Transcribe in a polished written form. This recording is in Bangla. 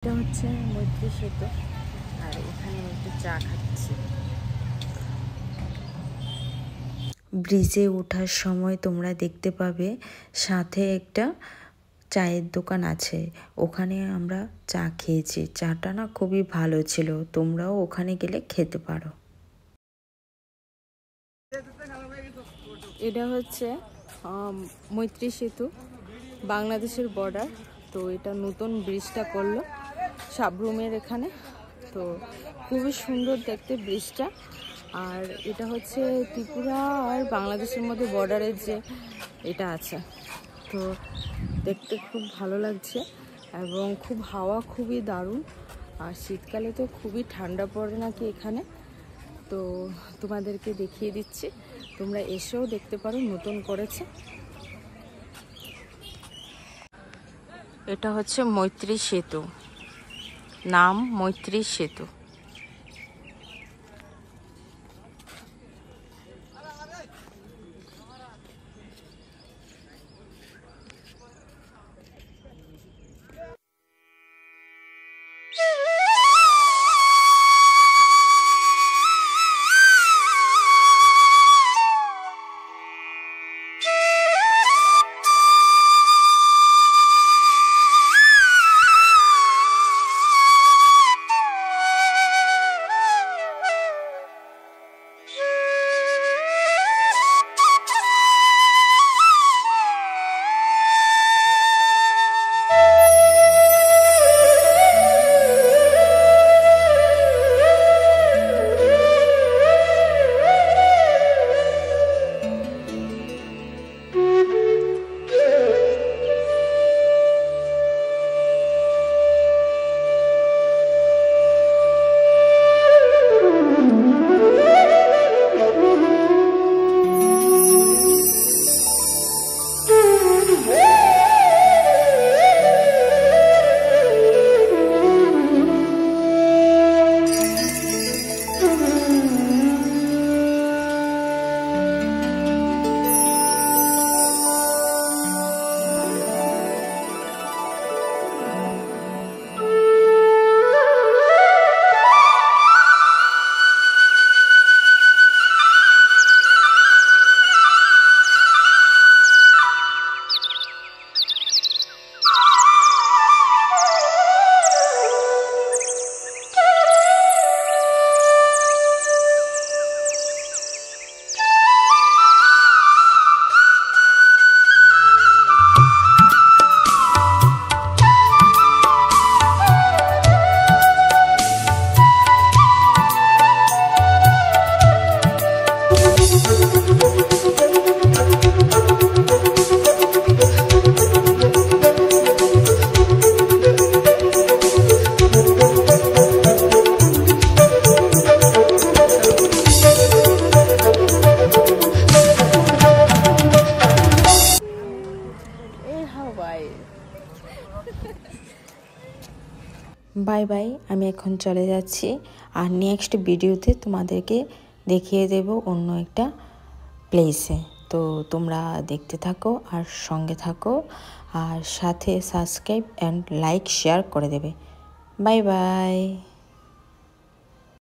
এটা হচ্ছে মৈত্রী সেতু, আর এখানে আমি একটু চা খাচ্ছি। ব্রিজে ওঠার সময় তোমরা দেখতে পাবে সাথে একটা চায়ের দোকান আছে, ওখানে আমরা চা খেয়েছি। চাটা না খুবই ভালো ছিল, তোমরাও ওখানে গেলে খেতে পারো। এটা হচ্ছে মৈত্রী সেতু, বাংলাদেশের বর্ডার। তো এটা নতুন ব্রিজটা করলো সাবরুমের এখানে, তো খুবই সুন্দর দেখতে ব্রিজটা। আর এটা হচ্ছে ত্রিপুরা আর বাংলাদেশের মধ্যে বর্ডারের যে এটা আছে, তো দেখতে খুব ভালো লাগছে এবং খুব হাওয়া খুবই দারুণ। আর শীতকালে তো খুবই ঠান্ডা পড়ে নাকি এখানে, তো তোমাদেরকে দেখিয়ে দিচ্ছি, তোমরা এসেও দেখতে পারো, নতুন করেছে। এটা হচ্ছে মৈত্রী সেতু, নাম মৈত্রী সেতু। বাই বাই, আমি এখন চলে যাচ্ছি। আর নেক্সট ভিডিওতে তোমাদেরকে দেখিয়ে দেব অন্য একটা প্লেসে। তো তোমরা দেখতে থাকো আর সঙ্গে থাকো, আর সাথে সাবস্ক্রাইব অ্যান্ড লাইক শেয়ার করে দেবে। Bye bye.